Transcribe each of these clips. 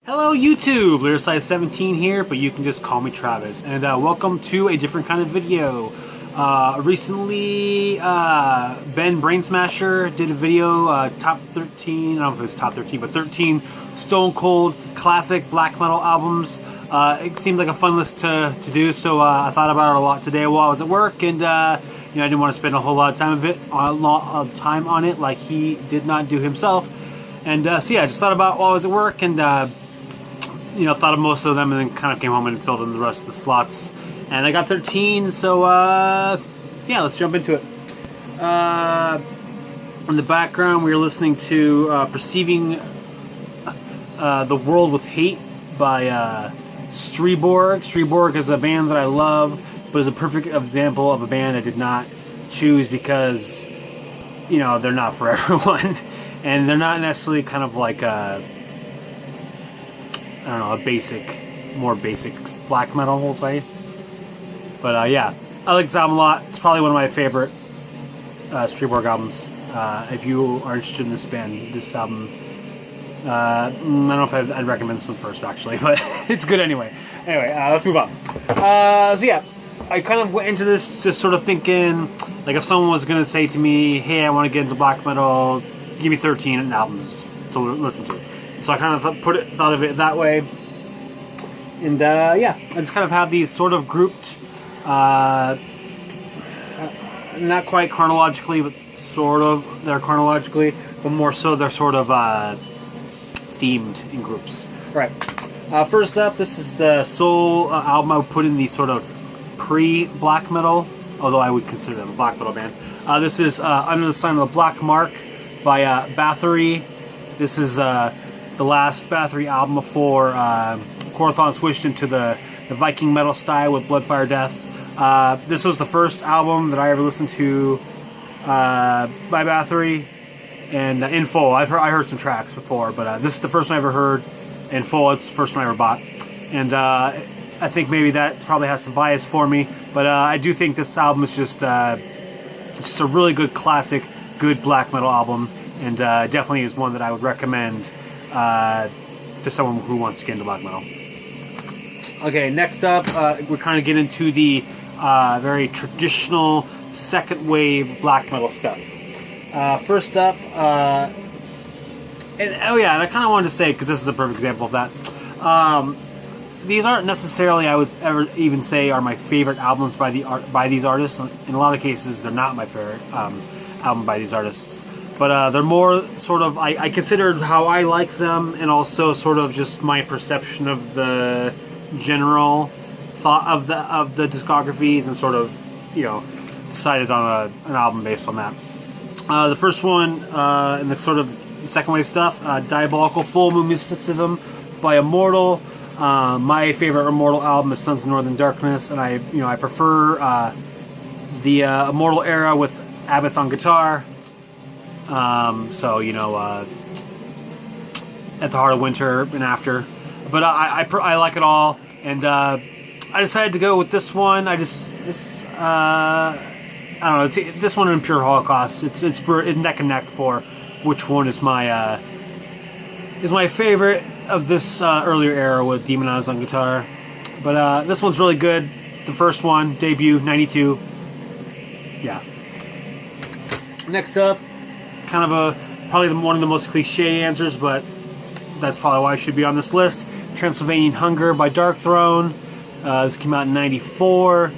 Hello YouTube, Nightside17 here, but you can just call me Travis, and welcome to a different kind of video. Recently, Ben Brainsmasher did a video, top 13, I don't know if it was top 13, but 13 Stone Cold classic black metal albums. It seemed like a fun list to do, so I thought about it a lot today while I was at work, and I didn't want to spend a whole lot of time on it like he did not do himself. And so yeah, I just thought about while I was at work, and thought of most of them, and then kind of came home and filled in the rest of the slots. And I got 13, so yeah, let's jump into it. In the background, we are listening to Perceiving the World with Hate by Streborg. Streborg is a band that I love, but is a perfect example of a band I did not choose because, they're not for everyone. And they're not necessarily kind of like a more basic black metal, we'll say. But yeah, I like this album a lot. It's probably one of my favorite Streborg albums. If you are interested in this band, this album, I don't know if I'd recommend this one first, actually, but it's good anyway. Anyway, let's move on. So yeah, I kind of went into this just sort of thinking, like, if someone was going to say to me, hey, I want to get into black metal, give me 13 albums to listen to. So I kind of thought of it that way, and yeah, I just kind of have these sort of grouped, not quite chronologically, but sort of they're chronologically, but more so they're sort of themed in groups. Right. First up, this is the sole album I would put in the sort of pre-black metal, although I would consider them a black metal band. This is Under the Sign of the Black Mark by Bathory. This is the last Bathory album before Quorthon switched into the Viking metal style with Bloodfire Death. This was the first album that I ever listened to by Bathory, and in full. I heard some tracks before, but this is the first one I ever heard in full. It's the first one I ever bought, and I think maybe that probably has some bias for me, but I do think this album is just a really good classic, good black metal album, and definitely is one that I would recommend to someone who wants to get into black metal. Okay, next up, we're kind of getting into the very traditional second wave black metal stuff. First up, and I kind of wanted to say, because this is a perfect example of that, these aren't necessarily, I would ever even say, are my favorite albums by these artists. In a lot of cases, they're not my favorite album by these artists. But they're more sort of, I considered how I like them, and also sort of just my perception of the general thought of the discographies, and sort of, decided on an album based on that. The first one, in the sort of second wave stuff, Diabolical, Fullmoon, Mysticism by Immortal. My favorite Immortal album is Sons of Northern Darkness, and I prefer the Immortal era with Abbott on guitar. At the Heart of Winter and after, but I like it all, and I decided to go with this one. I don't know. It's this one in Pure Holocaust. It's neck and neck for which one is my favorite of this earlier era with Demonized on guitar. But this one's really good. The first one, debut, 92. Yeah. Next up, kind of probably one of the most cliche answers, but that's probably why it should be on this list. Transilvanian Hunger by Darkthrone. This came out in 94.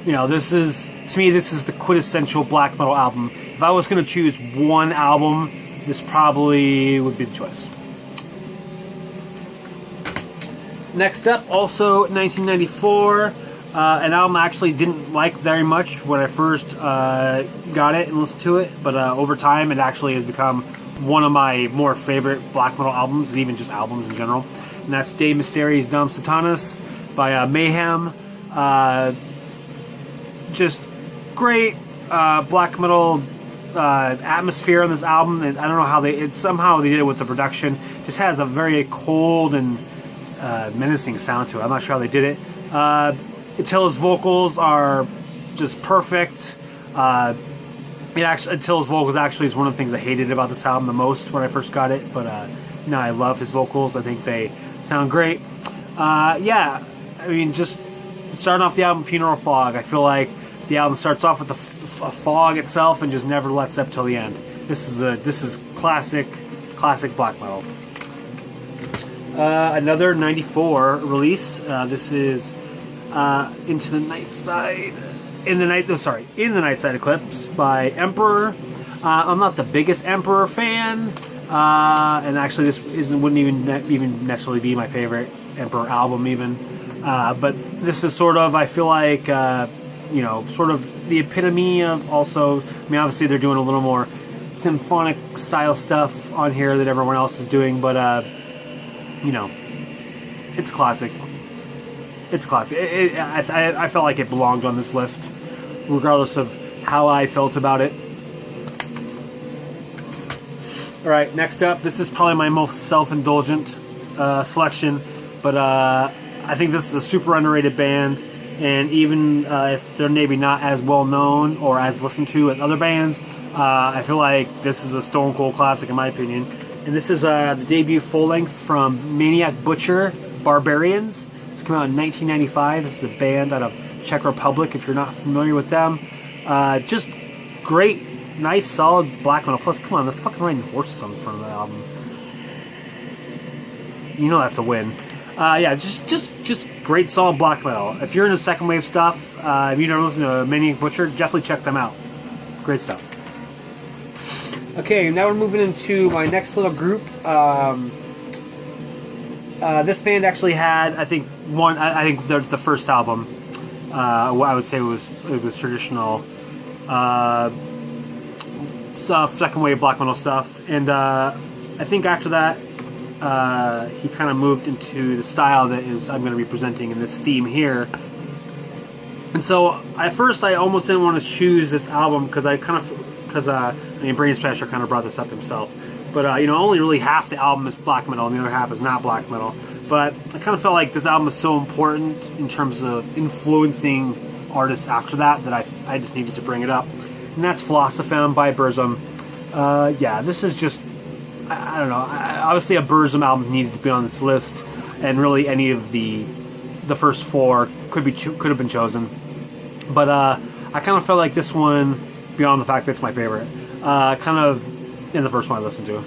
This is the quintessential black metal album. If I was going to choose one album, this probably would be the choice. Next up, also 1994, an album I actually didn't like very much when I first got it and listened to it, but over time it actually has become one of my more favorite black metal albums, and even just albums in general. And that's De Mysteriis Dom Sathanas by Mayhem. Just great black metal atmosphere on this album, and I don't know how somehow they did it with the production. Just has a very cold and menacing sound to it. I'm not sure how they did it. Attila's vocals are just perfect. Attila's vocals actually is one of the things I hated about this album the most when I first got it, but Now I love his vocals. I think they sound great. Yeah, I mean, just starting off the album Funeral Fog, I feel like the album starts off with a fog itself and just never lets up till the end. This is classic black metal. Another 94 release. This is Into the Nightside. In the Nightside Eclipse by Emperor. I'm not the biggest Emperor fan, and actually this wouldn't even necessarily be my favorite Emperor album even. But this is sort of, I feel like, you know, sort of the epitome of also. I mean, obviously they're doing a little more symphonic style stuff on here that everyone else is doing, but you know, it's classic. It's classic. I felt like it belonged on this list, regardless of how I felt about it. Alright, next up, this is probably my most self-indulgent selection, but I think this is a super underrated band, and even if they're maybe not as well known or as listened to as other bands, I feel like this is a stone cold classic in my opinion. And this is the debut full length from Maniac Butcher, Barbarians. This came out in 1995. This is a band out of Czech Republic, if you're not familiar with them. Just great, nice, solid black metal. Plus, come on, they're fucking riding horses on the front of the album. You know that's a win. Yeah, just great, solid black metal. If you're into second wave stuff, if you've never listened to Maniac Butcher, definitely check them out. Great stuff. Okay, now we're moving into my next little group. This band actually had, I think, the first album. What I would say was traditional, second wave black metal stuff, and I think after that, he kind of moved into the style that I'm going to be presenting in this theme here. And so at first I almost didn't want to choose this album because brainsmasher kind of brought this up himself. But you know, only really half the album is black metal and the other half is not black metal. But I kind of felt like this album is so important in terms of influencing artists after that I just needed to bring it up. And that's Filosofem by Burzum. Yeah, this is just, I don't know. Obviously, a Burzum album needed to be on this list, and really any of the first four could have been chosen. But I kind of felt like this one, beyond the fact that it's my favorite, kind of in the first one I listened to,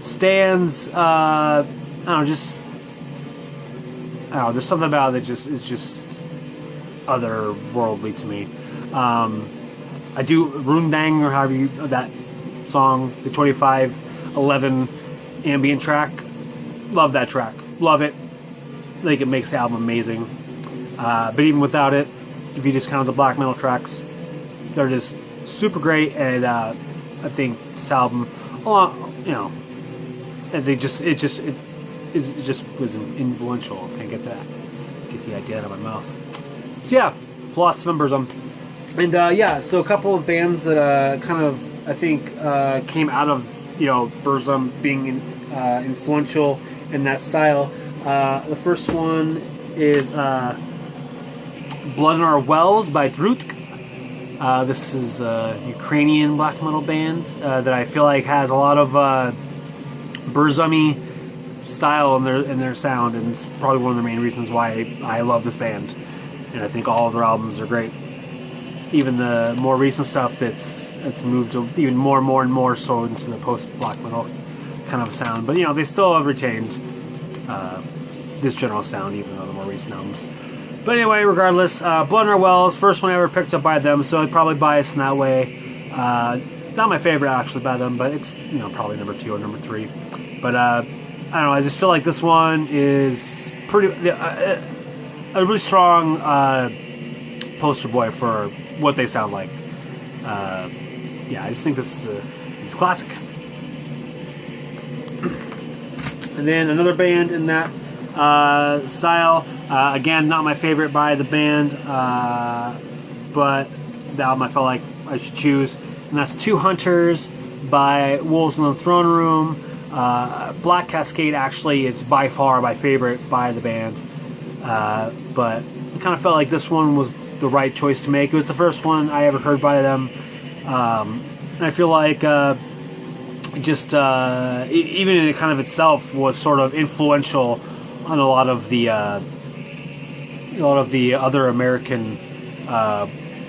stands. I don't know. There's something about it that is just otherworldly to me. I do Rundang, or however that song, the 2511 ambient track. Love that track. Love it. Like, it makes the album amazing. But even without it, if you just count the black metal tracks, they're just super great. And I think this album, you know, it just was influential. Can't get the idea out of my mouth. So yeah, Filosofem, Burzum. And yeah, so a couple of bands that kind of, I think, came out of, you know, Burzum being influential in that style. The first one is Blood in Our Wells by Drudkh. This is a Ukrainian black metal band that I feel like has a lot of Burzum-y style in their sound, and it's probably one of the main reasons why I love this band. And I think all of their albums are great. Even the more recent stuff that's moved even more so into the post-black metal kind of sound. But, you know, they still have retained this general sound, even though the more recent albums. But anyway, regardless, Blood in Our Wells, first one I ever picked up by them, so I'd probably biased in that way. Not my favorite, actually, by them, but it's, you know, probably number 2 or number 3. But, I don't know, I just feel like this one is pretty... a really strong poster boy for what they sound like. Yeah, I just think this is classic. And then another band in that style, again, not my favorite by the band, but the album I felt like I should choose, and that's Two Hunters by Wolves in the Throne Room. Black Cascade actually is by far my favorite by the band, but I kind of felt like this one was the right choice to make. It was the first one I ever heard by them, and I feel like just even in it kind of itself was sort of influential on a lot of the other American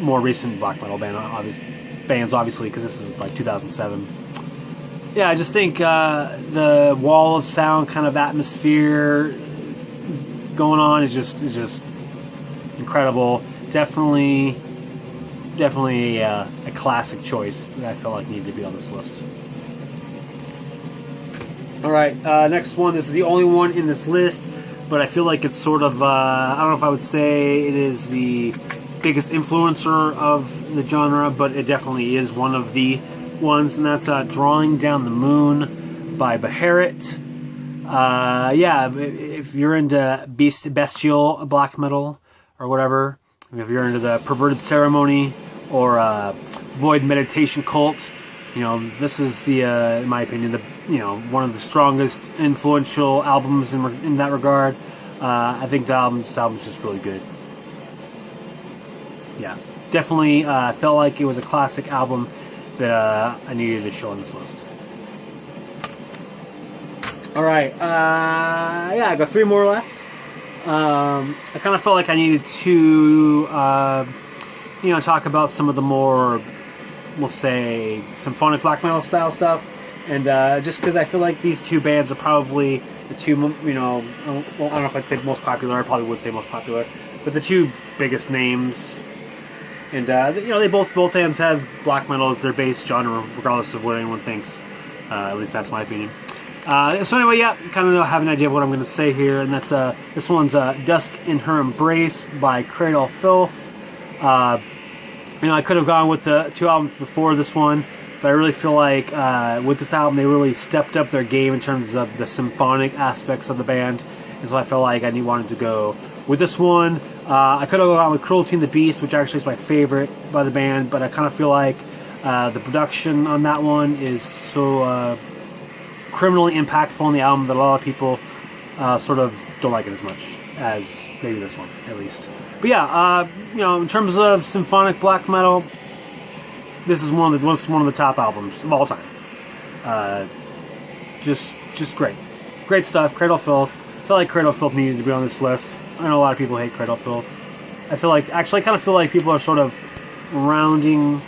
more recent black metal bands, obviously, because this is like 2007. Yeah, I just think the wall of sound kind of atmosphere going on is just incredible. Definitely a classic choice that I felt like needed to be on this list. Alright, next one. This is the only one in this list, but I feel like it's sort of, I don't know if I would say it is the biggest influencer of the genre, but it definitely is one of the ones, and that's Drawing Down the Moon by Beherit. Yeah, if you're into bestial black metal or whatever, if you're into the Perverted Ceremony or Void Meditation Cult, you know, this is the, in my opinion, one of the strongest influential albums in that regard. I think this album's just really good. Yeah, definitely felt like it was a classic album that I needed to show on this list. Alright, yeah, I got 3 more left. I kind of felt like I needed to, talk about some of the more, we'll say, symphonic black metal style stuff. And just because I feel like these 2 bands are probably the 2, well, I don't know if I'd say most popular, I probably would say most popular, but the 2 biggest names. And, they both bands have black metal as their base genre, regardless of what anyone thinks. At least that's my opinion. So anyway, yeah, you kind of have an idea of what I'm going to say here, and that's, this one's Dusk in Her Embrace by Cradle of Filth. I could have gone with the 2 albums before this one, but I really feel like with this album, they really stepped up their game in terms of the symphonic aspects of the band, and so I felt like I wanted to go with this one. I could have gone with Cruelty and the Beast, which actually is my favorite by the band, but I kind of feel like the production on that one is so criminally impactful on the album that a lot of people sort of don't like it as much as maybe this one, at least. But yeah, in terms of symphonic black metal, this is one of the top albums of all time. Just great stuff. Cradle of Filth. I feel like Cradle of Filth needed to be on this list. I know a lot of people hate Cradle of Filth. I kind of feel like people are sort of rounding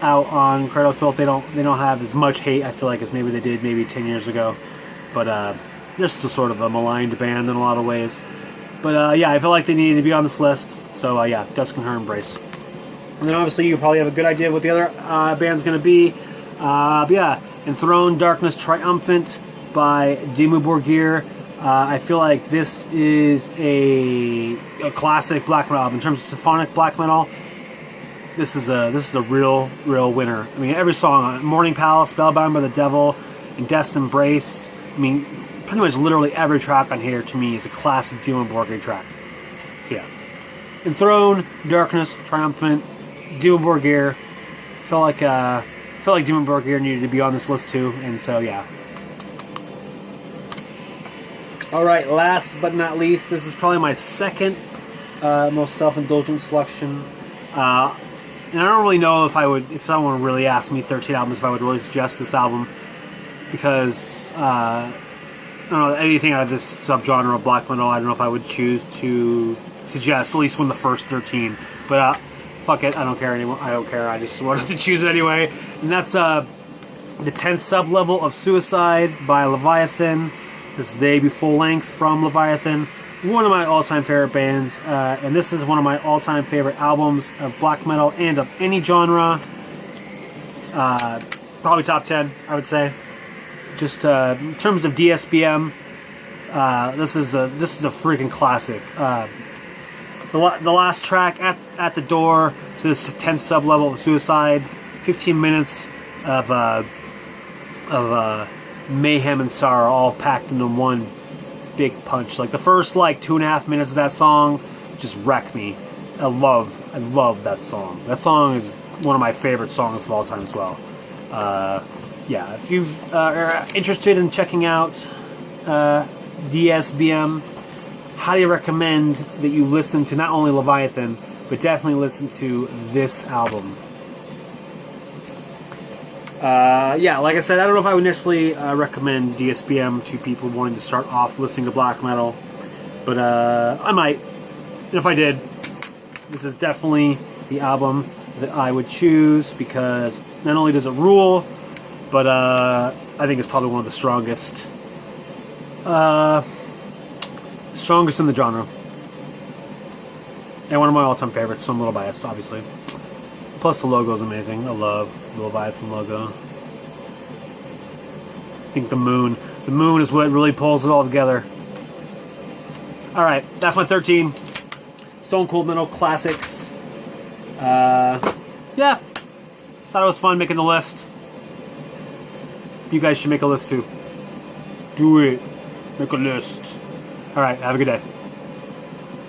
out on Cradle of Filth. They don't have as much hate, I feel like, as maybe they did 10 years ago. But they're still sort of a maligned band in a lot of ways. But yeah, I feel like they needed to be on this list. So yeah, Dusk in Her Embrace. And then obviously you probably have a good idea of what the other band's going to be. But yeah, Enthrone, Darkness, Triumphant by Dimmu Borgir. I feel like this is a classic black metal album. In terms of symphonic black metal, this is a real winner. I mean, every song on Morning Palace, Spellbound by the Devil, and Death's Embrace. I mean, pretty much literally every track on here to me is a classic Dimmu Borgir track. So yeah, Enthrone, Darkness, Triumphant, Dimmu Borgir. Felt like Dimmu Borgir needed to be on this list too, and so yeah. Alright, last but not least, this is probably my second most self-indulgent selection. And I don't really know if someone really asked me 13 albums, if I would really suggest this album, because I don't know, anything out of this subgenre of black metal, I don't know if I would choose to suggest, at least one of the first 13. But fuck it, I don't care anymore. I don't care. I just wanted to choose it anyway. And that's the 10th sub-level of Suicide by Leviathan. This debut full length from Leviathan. One of my all-time favorite bands, and this is one of my all-time favorite albums of black metal and of any genre. Probably top 10, I would say. Just in terms of DSBM, this is a freaking classic. The last track, at the door to this 10th sub-level of Suicide, 15 minutes of mayhem and sorrow all packed into one big punch. Like the first 2.5 minutes of that song just wreck me. I love that song. That song is one of my favorite songs of all time as well. Yeah, if you are interested in checking out DSBM, highly recommend that you listen to not only Leviathan, but definitely listen to this album. Yeah, like I said, I don't know if I would necessarily recommend DSBM to people wanting to start off listening to black metal, but I might. And if I did, this is definitely the album that I would choose, because not only does it rule, but I think it's probably one of the strongest in the genre. And one of my all-time favorites, so I'm a little biased, obviously. Plus the logo is amazing. I love the Leviathan logo. I think the moon is what really pulls it all together. Alright, that's my 13 Stone Cold Metal Classics. Yeah, thought it was fun making the list. You guys should make a list too. Do it. Make a list. Alright, have a good day.